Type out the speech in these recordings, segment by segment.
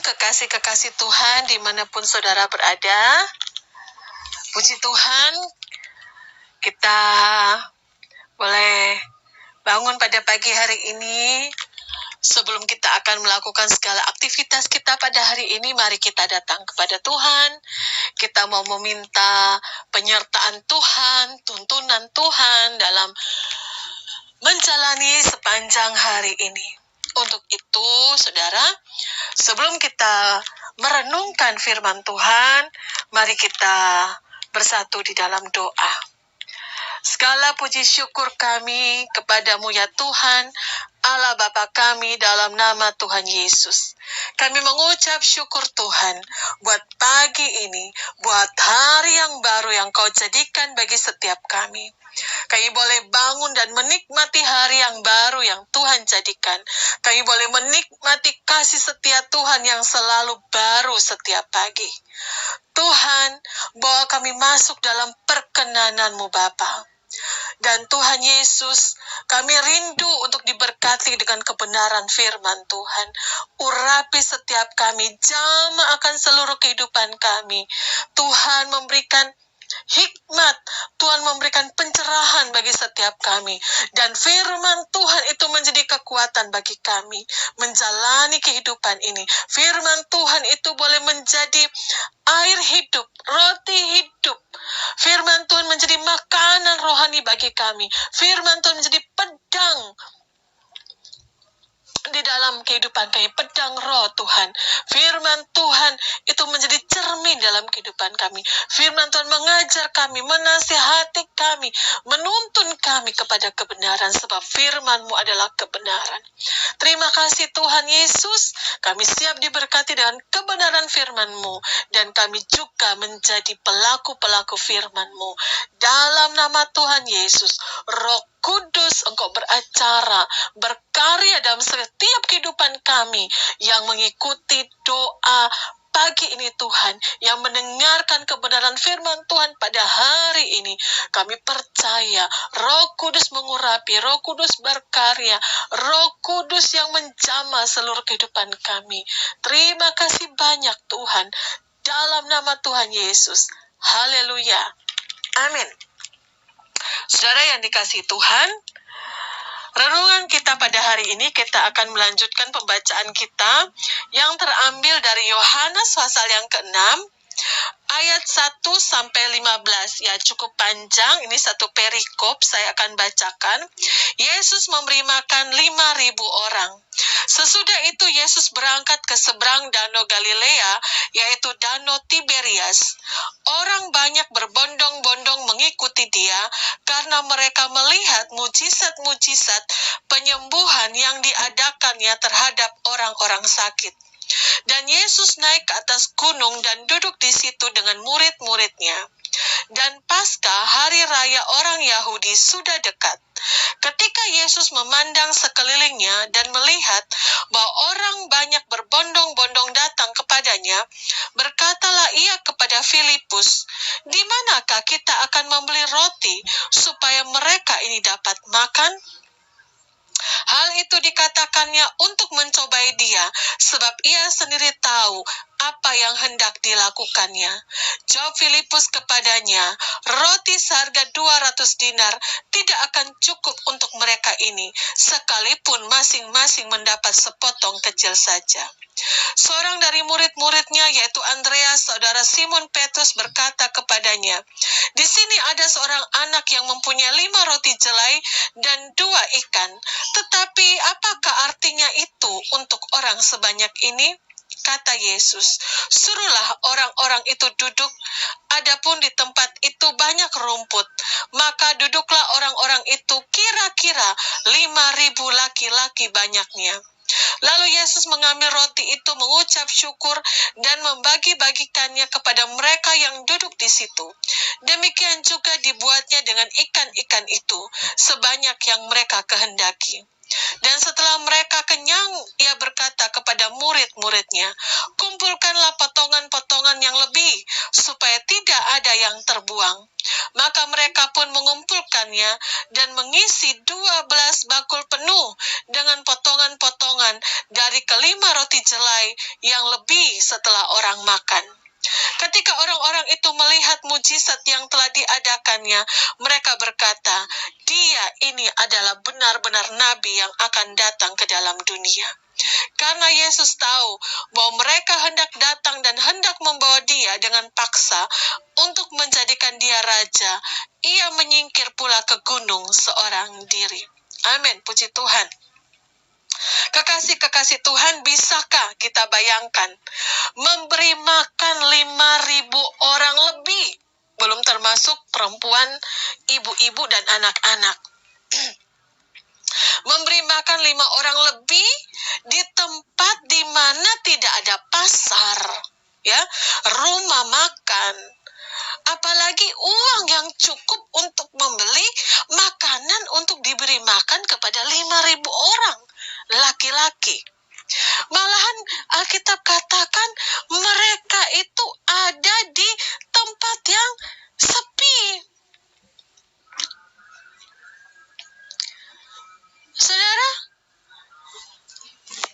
kekasih-kekasih Tuhan dimanapun saudara berada. Puji Tuhan, kita boleh bangun pada pagi hari ini. Sebelum kita akan melakukan segala aktivitas kita pada hari ini, mari kita datang kepada Tuhan. Kita mau meminta penyertaan Tuhan, tuntunan Tuhan dalam menjalani sepanjang hari ini. Untuk itu, saudara, sebelum kita merenungkan firman Tuhan, mari kita bersatu di dalam doa. Segala puji syukur kami kepadamu ya Tuhan, Allah Bapa kami dalam nama Tuhan Yesus. Kami mengucap syukur Tuhan buat pagi ini, buat hari yang baru yang Kau jadikan bagi setiap kami. Kami boleh bangun dan menikmati hari yang baru yang Tuhan jadikan. Kami boleh menikmati kasih setia Tuhan yang selalu baru setiap pagi. Tuhan, bawa kami masuk dalam perkenanan-Mu Bapa. Dan Tuhan Yesus, kami rindu untuk diberkati dengan kebenaran firman Tuhan. Urapi setiap kami, jamah akan seluruh kehidupan kami. Tuhan memberikan hikmat, Tuhan memberikan pencerahan bagi setiap kami. Dan firman Tuhan itu menjadi kekuatan bagi kami menjalani kehidupan ini. Firman Tuhan itu boleh menjadi air hidup, roti hidup. Firman Tuhan menjadi makanan rohani bagi kami. Firman Tuhan menjadi pedang di dalam kehidupan kami, pedang roh Tuhan. Firman Tuhan itu menjadi cermin dalam kehidupan kami. Firman Tuhan mengajar kami, menasihati kami, menuntun kami kepada kebenaran, sebab firman-Mu adalah kebenaran. Terima kasih Tuhan Yesus, kami siap diberkati dengan kebenaran firman-Mu, dan kami juga menjadi pelaku-pelaku firman-Mu. Dalam nama Tuhan Yesus, Roh Kudus, Engkau beracara, berkarya dalam setiap kehidupan kami yang mengikuti doa pagi ini Tuhan, yang mendengarkan kebenaran firman Tuhan pada hari ini. Kami percaya Roh Kudus mengurapi, Roh Kudus berkarya, Roh Kudus yang menjamah seluruh kehidupan kami. Terima kasih banyak Tuhan, dalam nama Tuhan Yesus. Haleluya. Amin. Saudara yang dikasihi Tuhan, renungan kita pada hari ini kita akan melanjutkan pembacaan kita yang terambil dari Yohanes pasal yang ke-6 ayat 1 sampai 15. Ya, cukup panjang, ini satu perikop saya akan bacakan. Yesus memberi makan 5.000 orang. Sesudah itu Yesus berangkat ke seberang Danau Galilea, yaitu Danau Tiberias. Orang banyak berbondong-bondong mengikuti Dia karena mereka melihat mujizat-mujizat penyembuhan yang diadakannya terhadap orang-orang sakit. Dan Yesus naik ke atas gunung dan duduk di situ dengan murid-muridnya. Dan Paskah, hari raya orang Yahudi, sudah dekat. Ketika Yesus memandang sekelilingnya dan melihat bahwa orang banyak berbondong-bondong datang kepadanya, berkatalah ia kepada Filipus, "Di manakah kita akan membeli roti supaya mereka ini dapat makan?" Hal itu dikatakannya untuk mencobai Dia, sebab ia sendiri tahu apa yang hendak dilakukannya. Jawab Filipus kepadanya, "Roti seharga 200 dinar tidak akan cukup untuk mereka ini, sekalipun masing-masing mendapat sepotong kecil saja." Seorang dari murid-muridnya, yaitu Andreas, saudara Simon Petrus, berkata kepadanya, "Di sini ada seorang anak yang mempunyai 5 roti jelai dan 2 ikan. Tetapi apakah artinya itu untuk orang sebanyak ini?" Kata Yesus, "Suruhlah orang-orang itu duduk. Adapun di tempat itu banyak rumput, maka duduklah orang-orang itu, kira-kira 5.000 laki-laki banyaknya." Lalu Yesus mengambil roti itu, mengucap syukur, dan membagi-bagikannya kepada mereka yang duduk di situ. Demikian juga dibuatnya dengan ikan-ikan itu, sebanyak yang mereka kehendaki. Dan setelah mereka kenyang, ia berkata kepada murid-muridnya, "Kumpulkanlah potongan-potongan yang lebih, supaya tidak ada yang terbuang." Maka mereka pun mengumpulkannya dan mengisi 12 bakul penuh dengan potongan-potongan dari kelima roti jelai yang lebih setelah orang makan. Ketika orang-orang itu melihat mujizat yang telah diadakannya, mereka berkata, "Dia ini adalah benar-benar nabi yang akan datang ke dalam dunia." Karena Yesus tahu bahwa mereka hendak datang dan hendak membawa dia dengan paksa untuk menjadikan dia raja, ia menyingkir pula ke gunung seorang diri. Amin, puji Tuhan. Kekasih-kekasih Tuhan, bisakah kita bayangkan memberi makan 5.000 orang lebih, belum termasuk perempuan, ibu-ibu, dan anak-anak. Memberi makan 5 orang lebih di tempat di mana tidak ada pasar, ya, rumah makan, apalagi uang yang cukup untuk membeli makanan untuk diberi makan kepada 5.000 orang laki-laki. Malahan Alkitab katakan mereka itu ada di tempat yang sepi. Saudara,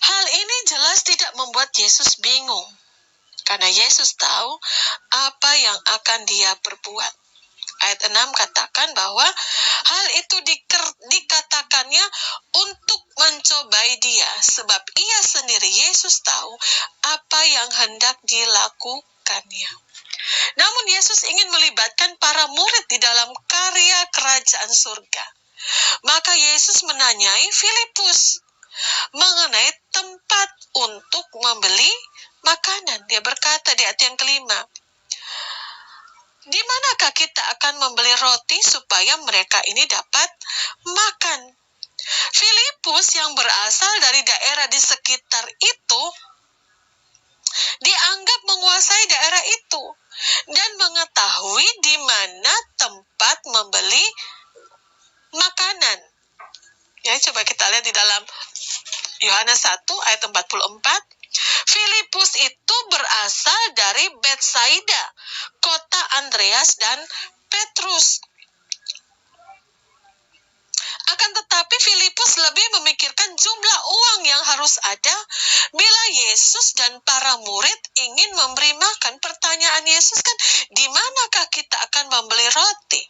hal ini jelas tidak membuat Yesus bingung, karena Yesus tahu apa yang akan dia perbuat. Ayat 6 katakan bahwa hal itu dikatakannya untuk mencobai dia, sebab ia sendiri, Yesus, tahu apa yang hendak dilakukannya. Namun Yesus ingin melibatkan para murid di dalam karya kerajaan surga. Maka Yesus menanyai Filipus mengenai tempat untuk membeli makanan. Dia berkata di ayat yang kelima, "Di manakah kita akan membeli roti supaya mereka ini dapat makan?" Filipus yang berasal dari daerah di sekitar itu dianggap menguasai daerah itu dan mengetahui di mana tempat membeli makanan. Ya, coba kita lihat di dalam Yohanes 1 ayat 44. Filipus itu berasal dari Betsaida, kota Andreas dan Petrus. Akan tetapi Filipus lebih memikirkan jumlah uang yang harus ada bila Yesus dan para murid ingin memberi makan. Pertanyaan Yesus kan, di manakah kita akan membeli roti?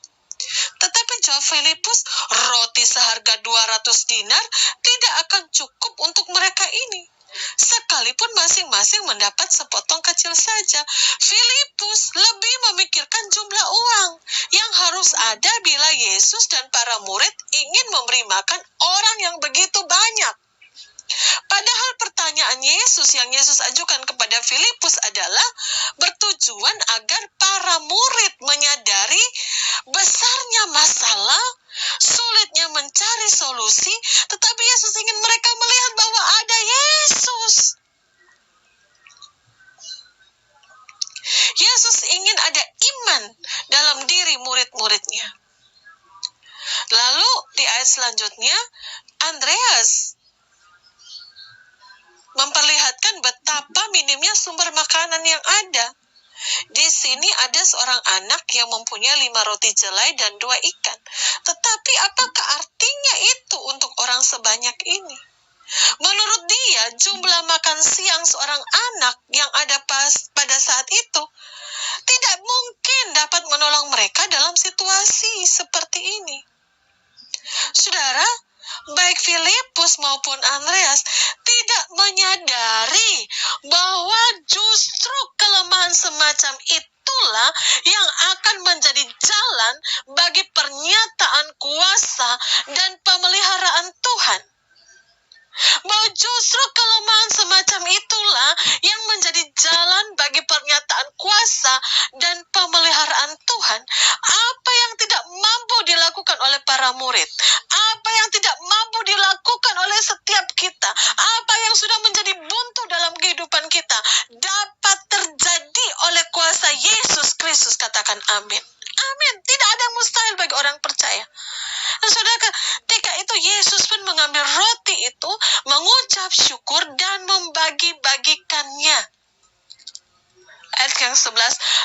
Tetapi jawab Filipus, roti seharga 200 dinar tidak akan cukup untuk mereka ini, sekalipun masing-masing mendapat sepotong kecil saja. Filipus lebih memikirkan jumlah uang yang harus ada bila Yesus dan para murid ingin memberi makan orang yang begitu banyak. Padahal pertanyaan Yesus yang Yesus ajukan kepada Filipus adalah bertujuan agar para murid menyadari besarnya masalah, sulitnya mencari solusi, tetapi Yesus ingin mereka melihat bahwa ada Yesus. Yesus ingin ada iman dalam diri murid-muridnya. Lalu di ayat selanjutnya, Andreas memperlihatkan betapa minimnya sumber makanan yang ada. Di sini ada seorang anak yang mempunyai 5 roti jelai dan 2 ikan. Tetapi apakah artinya itu untuk orang sebanyak ini? Menurut dia, jumlah makan siang seorang anak yang ada pada saat itu tidak mungkin dapat menolong mereka dalam situasi seperti ini. Saudara, baik Filipus maupun Andreas tidak menyadari bahwa justru kelemahan semacam itulah yang akan menjadi jalan bagi pernyataan kuasa dan pemeliharaan Tuhan. Bahwa justru kelemahan semacam itulah yang menjadi jalan bagi pernyataan kuasa dan pemeliharaan Tuhan. Apa yang tidak mampu dilakukan oleh para murid, apa yang tidak mampu dilakukan oleh setiap kita, apa yang sudah menjadi buntu dalam kehidupan kita, dapat terjadi oleh kuasa Yesus Kristus. Katakan amin. Amin. Tidak ada yang mustahil bagi orang percaya. Dan saudara, ketika itu itu Yesus pun mengambil roti itu, mengucap syukur dan membagi-bagikannya. Ayat yang 11,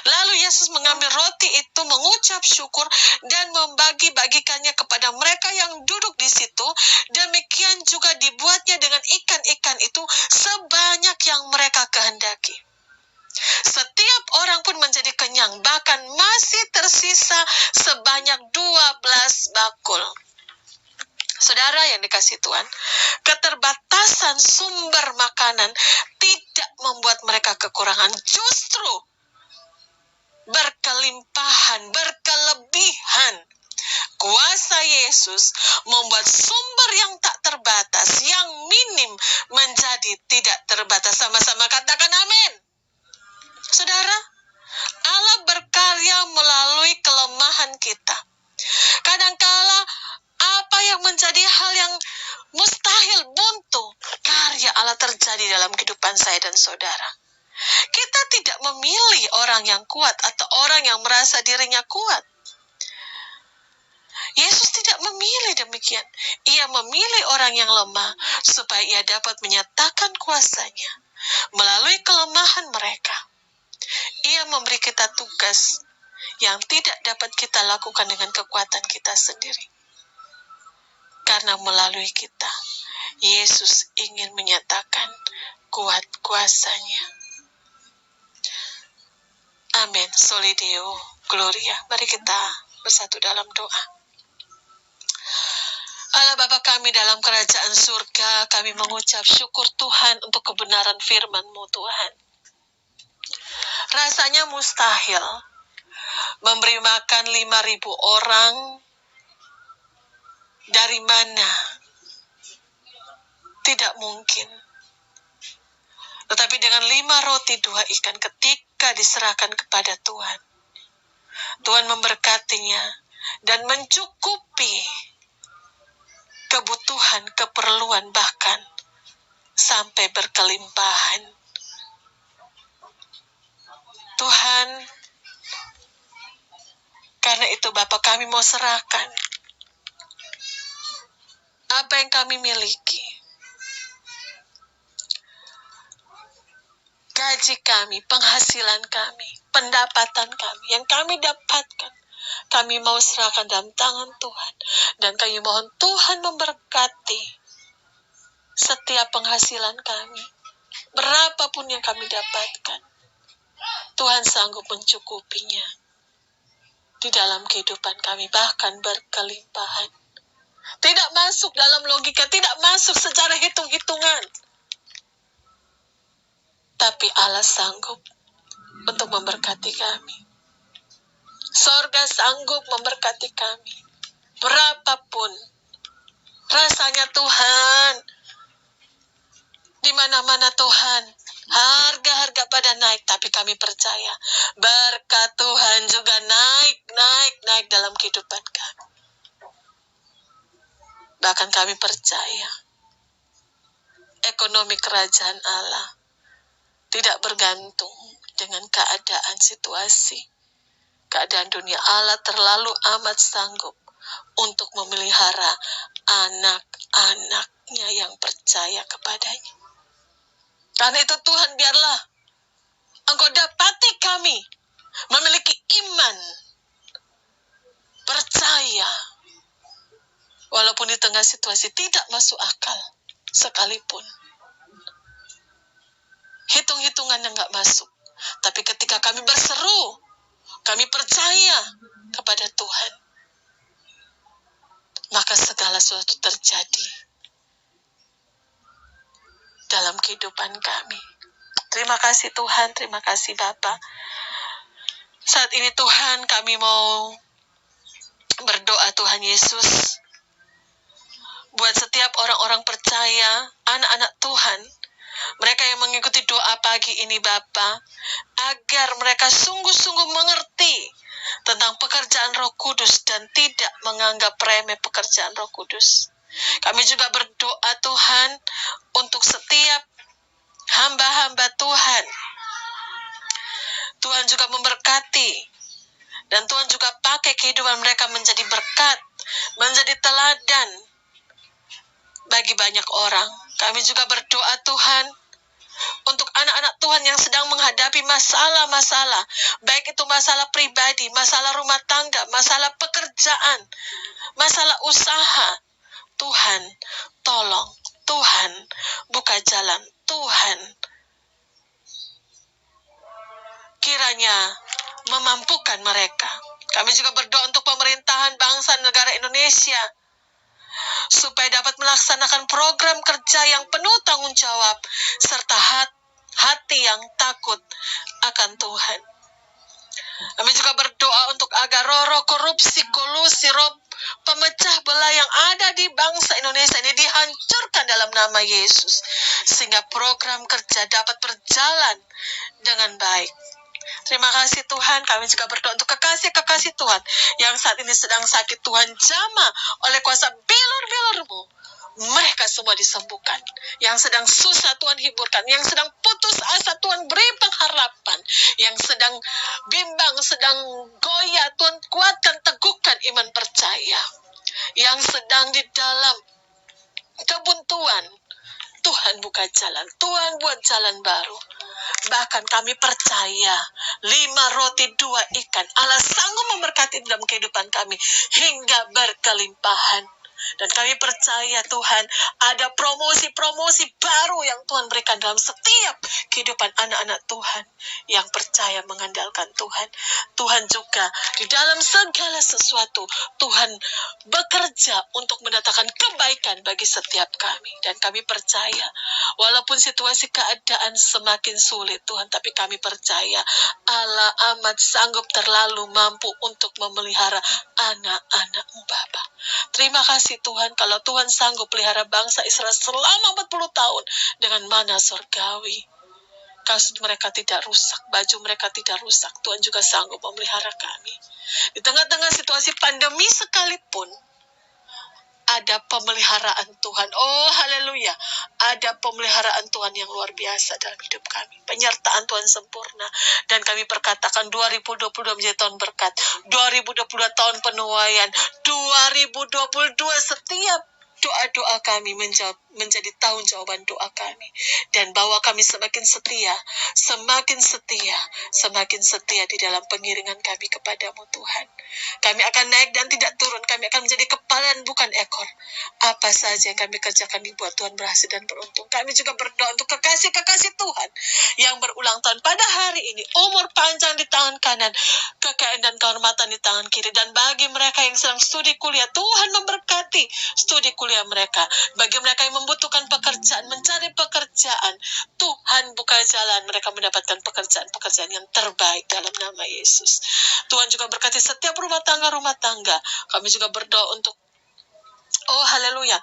lalu Yesus mengambil roti itu, mengucap syukur dan membagi-bagikannya kepada mereka yang duduk di situ. Demikian juga dibuatnya dengan ikan-ikan itu sebanyak yang mereka kehendaki. Setiap orang pun menjadi kenyang, bahkan masih tersisa sebanyak 12 bakul. Saudara yang dikasihi Tuhan, keterbatasan sumber makanan tidak membuat mereka kekurangan, justru berkelimpahan, berkelebihan. Kuasa Yesus membuat sumber yang tak terbatas, yang minim, menjadi tidak terbatas. Sama-sama katakan amin. Saudara, Allah berkarya melalui kelemahan kita. Kadangkala apa yang menjadi hal yang mustahil, buntu, karya Allah terjadi dalam kehidupan saya dan saudara. Kita tidak memilih orang yang kuat atau orang yang merasa dirinya kuat. Yesus tidak memilih demikian. Ia memilih orang yang lemah supaya ia dapat menyatakan kuasanya melalui kelemahan mereka. Ia memberi kita tugas yang tidak dapat kita lakukan dengan kekuatan kita sendiri. Karena melalui kita, Yesus ingin menyatakan kuat kuasanya. Amin. Soli Deo Gloria. Mari kita bersatu dalam doa. Allah Bapa kami dalam kerajaan surga, kami mengucap syukur Tuhan untuk kebenaran firman-Mu Tuhan. Rasanya mustahil memberi makan 5.000 orang. Dari mana? Tidak mungkin. Tetapi dengan 5 roti 2 ikan ketika diserahkan kepada Tuhan, Tuhan memberkatinya dan mencukupi kebutuhan, keperluan, bahkan sampai berkelimpahan. Tuhan, karena itu Bapa kami mau serahkan apa yang kami miliki. Gaji kami, penghasilan kami, pendapatan kami, yang kami dapatkan, kami mau serahkan dalam tangan Tuhan. Dan kami mohon Tuhan memberkati setiap penghasilan kami. Berapapun yang kami dapatkan, Tuhan sanggup mencukupinya di dalam kehidupan kami, bahkan berkelimpahan. Tidak masuk dalam logika, tidak masuk secara hitung-hitungan. Tapi Allah sanggup untuk memberkati kami. Sorga sanggup memberkati kami. Berapapun rasanya Tuhan, di mana-mana Tuhan, harga-harga pada naik, tapi kami percaya berkat Tuhan juga naik dalam kehidupan kami. Bahkan kami percaya ekonomi kerajaan Allah tidak bergantung dengan keadaan situasi. Keadaan dunia, Allah terlalu amat sanggup untuk memelihara anak-anaknya yang percaya kepadanya. Karena itu Tuhan, biarlah Engkau dapati kami memiliki iman, percaya, walaupun di tengah situasi tidak masuk akal sekalipun. Hitung-hitungan yang gak masuk. Tapi ketika kami berseru, kami percaya kepada Tuhan, maka segala sesuatu terjadi dalam kehidupan kami. Terima kasih Tuhan, terima kasih Bapa. Saat ini Tuhan, kami mau berdoa Tuhan Yesus, buat setiap orang-orang percaya, anak-anak Tuhan, mereka yang mengikuti doa pagi ini Bapa, agar mereka sungguh-sungguh mengerti tentang pekerjaan Roh Kudus dan tidak menganggap remeh pekerjaan Roh Kudus. Kami juga berdoa Tuhan untuk setiap hamba-hamba Tuhan. Tuhan juga memberkati, dan Tuhan juga pakai kehidupan mereka menjadi berkat, menjadi teladan bagi banyak orang. Kami juga berdoa Tuhan, untuk anak-anak Tuhan yang sedang menghadapi masalah-masalah, baik itu masalah pribadi, masalah rumah tangga, masalah pekerjaan, masalah usaha. Tuhan, tolong. Tuhan, buka jalan. Tuhan, kiranya memampukan mereka. Kami juga berdoa untuk pemerintahan bangsa negara Indonesia, supaya dapat melaksanakan program kerja yang penuh tanggung jawab, serta hati yang takut akan Tuhan. Kami juga berdoa untuk agar roh-roh korupsi, kolusi, roh pemecah belah yang ada di bangsa Indonesia ini dihancurkan dalam nama Yesus, sehingga program kerja dapat berjalan dengan baik. Terima kasih Tuhan. Kami juga berdoa untuk kekasih-kekasih Tuhan yang saat ini sedang sakit. Tuhan jamah oleh kuasa bilur-bilur-Mu, mereka semua disembuhkan. Yang sedang susah Tuhan hiburkan. Yang sedang putus asa Tuhan beri pengharapan. Yang sedang bimbang, sedang goyah, Tuhan kuatkan, teguhkan iman percaya. Yang sedang di dalam kebuntuan, Tuhan buka jalan. Tuhan buat jalan baru. Bahkan kami percaya 5 roti 2 ikan Allah sanggup memberkati dalam kehidupan kami hingga berkelimpahan. Dan kami percaya Tuhan, ada promosi-promosi baru yang Tuhan berikan dalam setiap kehidupan anak-anak Tuhan yang percaya mengandalkan Tuhan. Tuhan juga di dalam segala sesuatu, Tuhan bekerja untuk mendatangkan kebaikan bagi setiap kami. Dan kami percaya, walaupun situasi keadaan semakin sulit Tuhan, tapi kami percaya Allah amat sanggup terlalu mampu untuk memelihara anak-anak-Mu Bapa. Terima kasih Tuhan, kalau Tuhan sanggup pelihara bangsa Israel selama 40 tahun dengan mana surgawi. Kasut mereka tidak rusak, baju mereka tidak rusak. Tuhan juga sanggup memelihara kami. Di tengah-tengah situasi pandemi sekalipun, ada pemeliharaan Tuhan. Oh, haleluya. Ada pemeliharaan Tuhan yang luar biasa dalam hidup kami. Penyertaan Tuhan sempurna. Dan kami perkatakan 2022 menjadi tahun berkat. 2022 tahun penuaian. 2022 setiap doa-doa kami menjadi tahun jawaban doa kami. Dan bahwa kami semakin setia, semakin setia, semakin setia di dalam pengiringan kami kepadamu Tuhan. Kami akan naik dan tidak turun. Kami akan menjadi kepala dan bukan ekor. Apa saja yang kami kerjakan dibuat Tuhan berhasil dan beruntung. Kami juga berdoa untuk kekasih-kekasih Tuhan yang berulang tahun pada hari ini. Umur panjang di tangan kanan, kekayaan dan kehormatan di tangan kiri. Dan bagi mereka yang sedang studi kuliah, Tuhan memberkati studi kuliah mereka. Bagi mereka yang membutuhkan pekerjaan, mencari pekerjaan, Tuhan buka jalan mereka mendapatkan pekerjaan-pekerjaan yang terbaik dalam nama Yesus. Tuhan juga berkati setiap rumah tangga. Kami juga berdoa untuk, oh haleluya,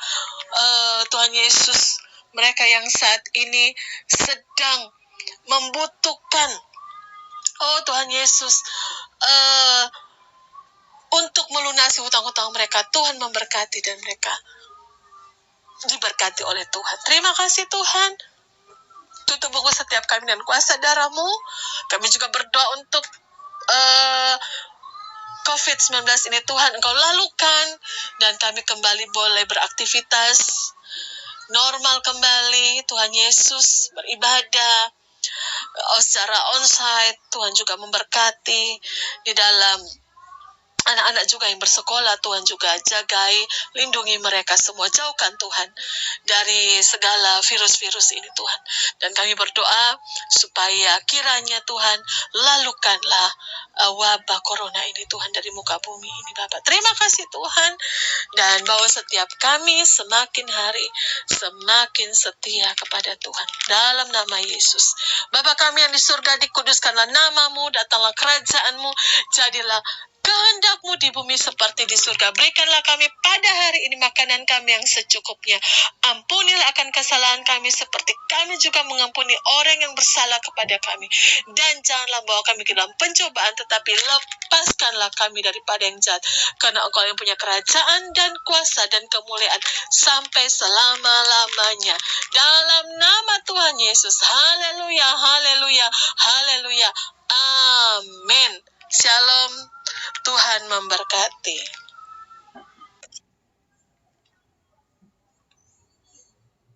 Tuhan Yesus, mereka yang saat ini sedang membutuhkan, oh Tuhan Yesus, untuk melunasi hutang-hutang mereka, Tuhan memberkati dan mereka diberkati oleh Tuhan. Terima kasih Tuhan. Tutup buku setiap kami dan kuasa darah-Mu. Kami juga berdoa untuk COVID-19 ini Tuhan Engkau lalukan dan kami kembali boleh beraktivitas normal kembali Tuhan Yesus, beribadah secara onsite. Tuhan juga memberkati di dalam anak-anak juga yang bersekolah. Tuhan juga jagai, lindungi mereka semua. Jauhkan Tuhan dari segala virus-virus ini Tuhan. Dan kami berdoa supaya kiranya Tuhan lalukanlah wabah corona ini Tuhan dari muka bumi ini Bapak. Terima kasih Tuhan. Dan bahwa setiap kami semakin hari semakin setia kepada Tuhan. Dalam nama Yesus. Bapa kami yang di surga, dikuduskanlah nama-Mu, datanglah kerajaan-Mu, jadilah kehendak-Mu di bumi seperti di surga. Berikanlah kami pada hari ini makanan kami yang secukupnya. Ampunilah akan kesalahan kami seperti kami juga mengampuni orang yang bersalah kepada kami. Dan janganlah bawa kami ke dalam pencobaan, tetapi lepaskanlah kami daripada yang jahat. Karena Engkau yang punya kerajaan dan kuasa dan kemuliaan sampai selama-lamanya. Dalam nama Tuhan Yesus. Haleluya, haleluya, haleluya. Amin. Shalom. Tuhan memberkati.